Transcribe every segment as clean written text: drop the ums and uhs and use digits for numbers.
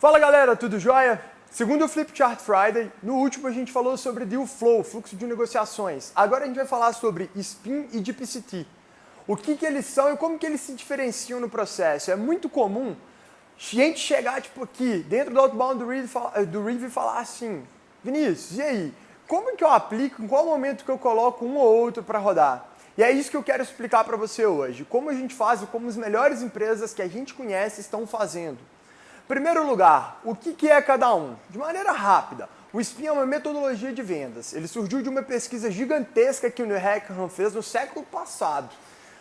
Fala galera, tudo jóia? Segundo o Flipchart Friday, no último a gente falou sobre Deal Flow, fluxo de negociações. Agora a gente vai falar sobre SPIN e DPCT. O que eles são e como que eles se diferenciam no processo. É muito comum gente chegar tipo aqui, dentro do Outbound do Reeve e falar assim: Vinícius, e aí? Como que eu aplico, em qual momento que eu coloco um ou outro para rodar? E é isso que eu quero explicar para você hoje. Como a gente faz e como as melhores empresas que a gente conhece estão fazendo. Em primeiro lugar, o que é cada um? De maneira rápida, o SPIN é uma metodologia de vendas. Ele surgiu de uma pesquisa gigantesca que o Neil Hackham fez no século passado.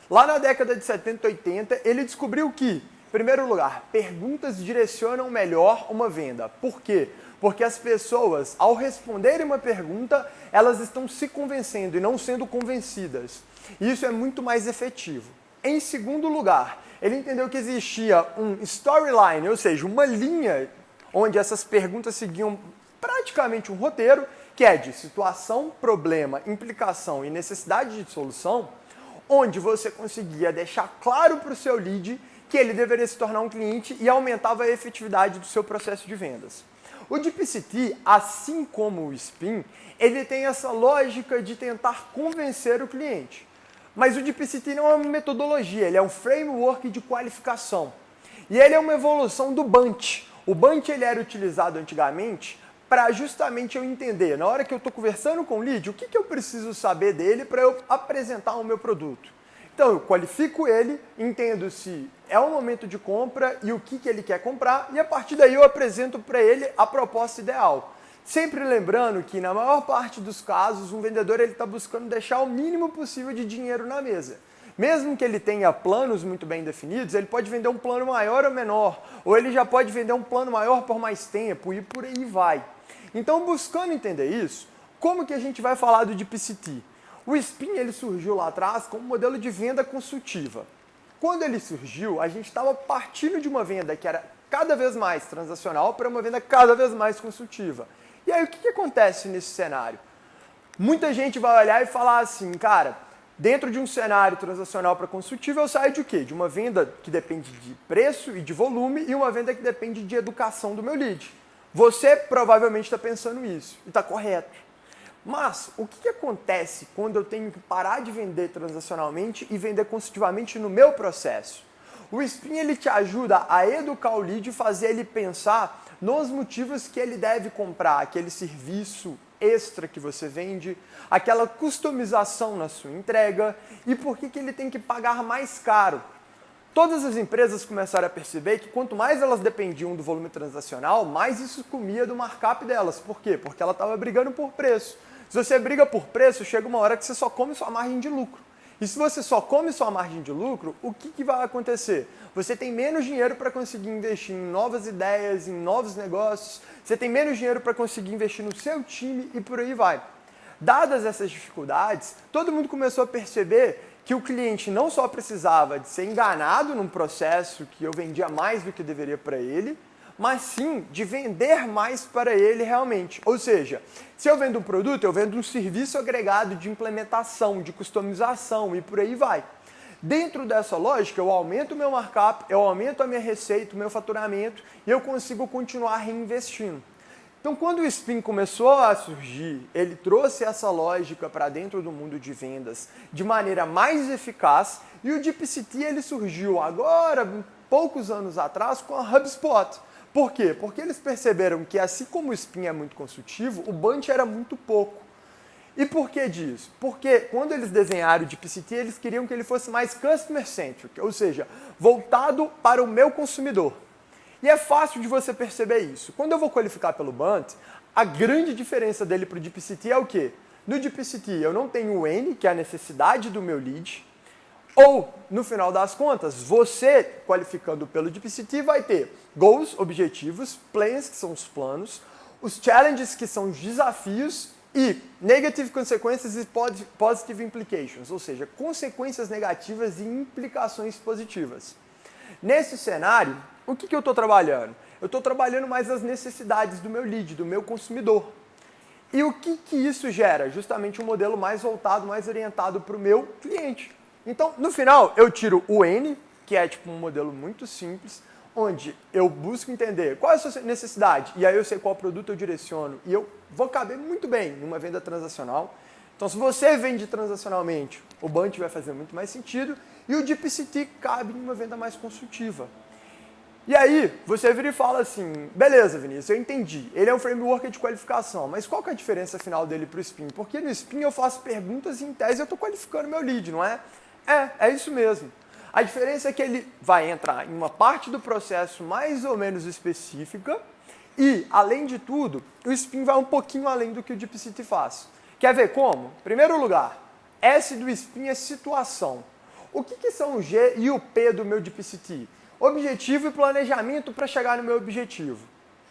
Lá na década de 70 e 80, ele descobriu que, em primeiro lugar, perguntas direcionam melhor uma venda. Por quê? Porque as pessoas, ao responderem uma pergunta, elas estão se convencendo e não sendo convencidas. Isso é muito mais efetivo. Em segundo lugar, ele entendeu que existia um storyline, ou seja, uma linha onde essas perguntas seguiam praticamente um roteiro, que é de situação, problema, implicação e necessidade de solução, onde você conseguia deixar claro para o seu lead que ele deveria se tornar um cliente e aumentava a efetividade do seu processo de vendas. O DPCT, assim como o SPIN, ele tem essa lógica de tentar convencer o cliente. Mas o DPCT não é uma metodologia, ele é um framework de qualificação. E ele é uma evolução do Bunch. O Bunch ele era utilizado antigamente para justamente eu entender, na hora que eu estou conversando com o lead, o que eu preciso saber dele para eu apresentar o meu produto. Então eu qualifico ele, entendo se é o momento de compra e o que ele quer comprar, e a partir daí eu apresento para ele a proposta ideal. Sempre lembrando que, na maior parte dos casos, um vendedor está buscando deixar o mínimo possível de dinheiro na mesa. Mesmo que ele tenha planos muito bem definidos, ele pode vender um plano maior ou menor, ou ele já pode vender um plano maior por mais tempo, e por aí vai. Então, buscando entender isso, como que a gente vai falar do DPCT? O SPIN ele surgiu lá atrás como modelo de venda consultiva. Quando ele surgiu, a gente estava partindo de uma venda que era cada vez mais transacional para uma venda cada vez mais consultiva. E aí, o que acontece nesse cenário? Muita gente vai olhar e falar assim, cara, dentro de um cenário transacional para consultivo, eu saio de quê? De uma venda que depende de preço e de volume e uma venda que depende de educação do meu lead. Você provavelmente está pensando isso e está correto. Mas, o que acontece quando eu tenho que parar de vender transacionalmente e vender consultivamente no meu processo? O SPIN ele te ajuda a educar o lead e fazer ele pensar nos motivos que ele deve comprar, aquele serviço extra que você vende, aquela customização na sua entrega e por que ele tem que pagar mais caro. Todas as empresas começaram a perceber que quanto mais elas dependiam do volume transacional, mais isso comia do markup delas. Por quê? Porque ela estava brigando por preço. Se você briga por preço, chega uma hora que você só come sua margem de lucro. E se você só come sua margem de lucro, o que vai acontecer? Você tem menos dinheiro para conseguir investir em novas ideias, em novos negócios, você tem menos dinheiro para conseguir investir no seu time e por aí vai. Dadas essas dificuldades, todo mundo começou a perceber que o cliente não só precisava de ser enganado num processo que eu vendia mais do que deveria para ele, mas sim de vender mais para ele realmente. Ou seja, se eu vendo um produto, eu vendo um serviço agregado de implementação, de customização e por aí vai. Dentro dessa lógica, eu aumento o meu markup, eu aumento a minha receita, o meu faturamento e eu consigo continuar reinvestindo. Então, quando o SPIN começou a surgir, ele trouxe essa lógica para dentro do mundo de vendas de maneira mais eficaz e o DPCT ele surgiu agora, poucos anos atrás, com a HubSpot. Por quê? Porque eles perceberam que, assim como o SPIN é muito consultivo, o Bunch era muito pouco. E por que disso? Porque quando eles desenharam o DPCT, eles queriam que ele fosse mais customer-centric, ou seja, voltado para o meu consumidor. E é fácil de você perceber isso. Quando eu vou qualificar pelo Bunch, a grande diferença dele para o DPCT é o quê? No DPCT eu não tenho o N, que é a necessidade do meu lead, ou, no final das contas, você, qualificando pelo DPCT, vai ter goals, objetivos, plans, que são os planos, os challenges, que são os desafios, e negative consequences e positive implications, ou seja, consequências negativas e implicações positivas. Nesse cenário, o que eu estou trabalhando? Eu estou trabalhando mais as necessidades do meu lead, do meu consumidor. E o que isso gera? Justamente um modelo mais voltado, mais orientado para o meu cliente. Então, no final, eu tiro o N, que é tipo um modelo muito simples, onde eu busco entender qual é a sua necessidade, e aí eu sei qual produto eu direciono, e eu vou caber muito bem numa venda transacional. Então, se você vende transacionalmente, o Bunch vai fazer muito mais sentido, e o DeepCT cabe em uma venda mais consultiva. E aí, você vira e fala assim, beleza, Vinícius, eu entendi, ele é um framework de qualificação, mas qual que é a diferença final dele para o Spin? Porque no Spin eu faço perguntas e em tese eu estou qualificando meu lead, não é? É isso mesmo. A diferença é que ele vai entrar em uma parte do processo mais ou menos específica e, além de tudo, o Spin vai um pouquinho além do que o DeepCT faz. Quer ver como? Primeiro lugar, S do Spin é situação. O que são o G e o P do meu DeepCT? Objetivo e planejamento para chegar no meu objetivo.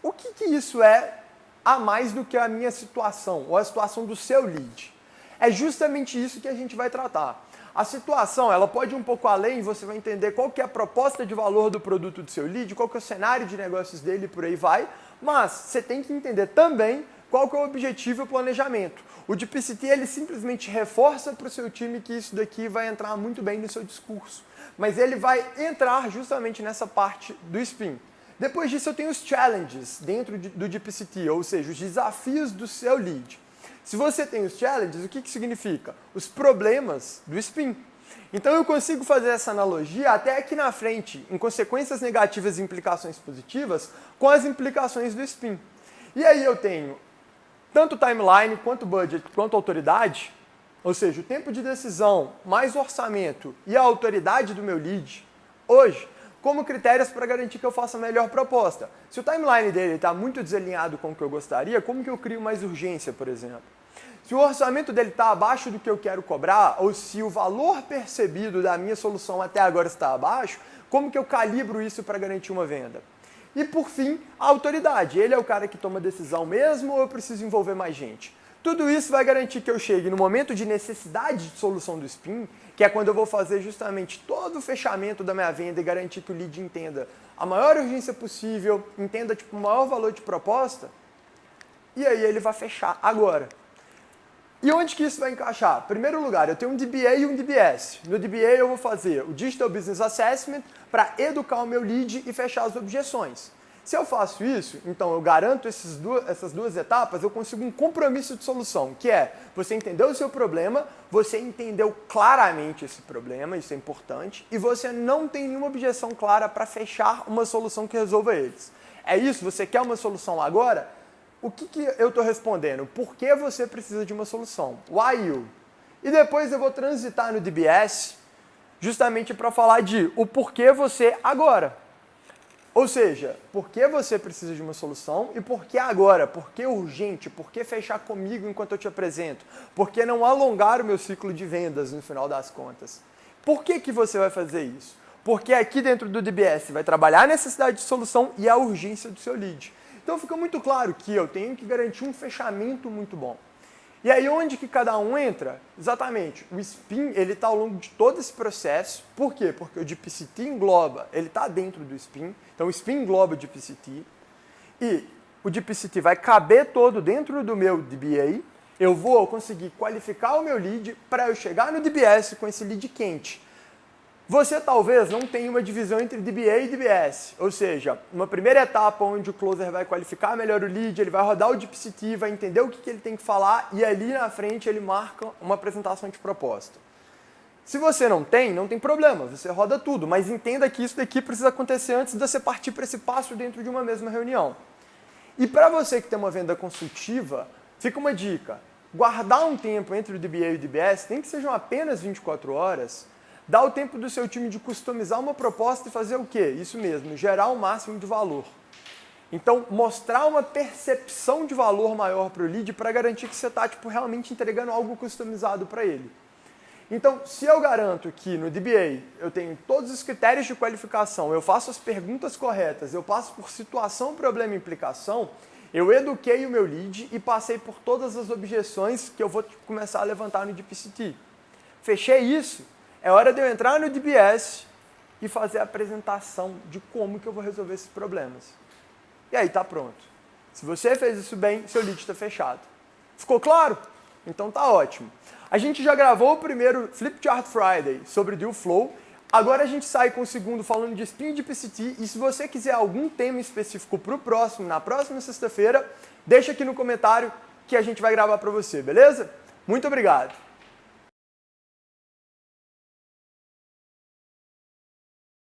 O que isso é a mais do que a minha situação ou a situação do seu lead? É justamente isso que a gente vai tratar. A situação, ela pode ir um pouco além, você vai entender qual que é a proposta de valor do produto do seu lead, qual que é o cenário de negócios dele e por aí vai, mas você tem que entender também qual que é o objetivo e o planejamento. O DeepCT, ele simplesmente reforça para o seu time que isso daqui vai entrar muito bem no seu discurso, mas ele vai entrar justamente nessa parte do Spin. Depois disso eu tenho os challenges dentro do DeepCT, ou seja, os desafios do seu lead. Se você tem os challenges, o que significa? Os problemas do Spin. Então eu consigo fazer essa analogia até aqui na frente, em consequências negativas e implicações positivas, com as implicações do Spin. E aí eu tenho tanto timeline, quanto budget, quanto autoridade, ou seja, o tempo de decisão, mais orçamento e a autoridade do meu lead, hoje, como critérios para garantir que eu faça a melhor proposta. Se o timeline dele está muito desalinhado com o que eu gostaria, como que eu crio mais urgência, por exemplo? Se o orçamento dele está abaixo do que eu quero cobrar, ou se o valor percebido da minha solução até agora está abaixo, como que eu calibro isso para garantir uma venda? E por fim, a autoridade. Ele é o cara que toma decisão mesmo ou eu preciso envolver mais gente? Tudo isso vai garantir que eu chegue no momento de necessidade de solução do Spin, que é quando eu vou fazer justamente todo o fechamento da minha venda e garantir que o lead entenda a maior urgência possível, entenda o maior valor de proposta, e aí ele vai fechar agora. E onde que isso vai encaixar? Primeiro lugar, eu tenho um DBA e um DBS. No DBA eu vou fazer o Digital Business Assessment para educar o meu lead e fechar as objeções. Se eu faço isso, então eu garanto essas duas etapas, eu consigo um compromisso de solução, que é você entendeu o seu problema, você entendeu claramente esse problema, isso é importante, e você não tem nenhuma objeção clara para fechar uma solução que resolva eles. É isso? Você quer uma solução agora? O que eu estou respondendo? Por que você precisa de uma solução? Why you? E depois eu vou transitar no DBS justamente para falar de o porquê você agora. Ou seja, por que você precisa de uma solução e por que agora? Por que urgente? Por que fechar comigo enquanto eu te apresento? Por que não alongar o meu ciclo de vendas no final das contas? Por que você vai fazer isso? Porque aqui dentro do DBS vai trabalhar a necessidade de solução e a urgência do seu lead. Então fica muito claro que eu tenho que garantir um fechamento muito bom. E aí onde que cada um entra? Exatamente, o Spin ele está ao longo de todo esse processo. Por quê? Porque o DeepCT engloba, ele está dentro do Spin, então o Spin engloba o DeepCT e o DeepCT vai caber todo dentro do meu DBA, eu vou conseguir qualificar o meu lead para eu chegar no DBS com esse lead quente. Você talvez não tenha uma divisão entre DBA e DBS, ou seja, uma primeira etapa onde o closer vai qualificar melhor o lead, ele vai rodar o DeepCT, vai entender o que ele tem que falar e ali na frente ele marca uma apresentação de proposta. Se você não tem problema, você roda tudo, mas entenda que isso daqui precisa acontecer antes de você partir para esse passo dentro de uma mesma reunião. E para você que tem uma venda consultiva, fica uma dica, guardar um tempo entre o DBA e o DBS, nem que sejam apenas 24 horas, dá o tempo do seu time de customizar uma proposta e fazer o quê? Isso mesmo, gerar o máximo de valor. Então, mostrar uma percepção de valor maior para o lead para garantir que você está realmente entregando algo customizado para ele. Então, se eu garanto que no DBA eu tenho todos os critérios de qualificação, eu faço as perguntas corretas, eu passo por situação, problema e implicação, eu eduquei o meu lead e passei por todas as objeções que eu vou começar a levantar no DeepCT. Fechei isso. É hora de eu entrar no DBS e fazer a apresentação de como que eu vou resolver esses problemas. E aí tá pronto. Se você fez isso bem, seu lead está fechado. Ficou claro? Então tá ótimo. A gente já gravou o primeiro Flipchart Friday sobre Deal Flow. Agora a gente sai com o segundo falando de Spin e de PCT, e se você quiser algum tema específico para o próximo, na próxima sexta-feira, deixa aqui no comentário que a gente vai gravar para você, beleza? Muito obrigado!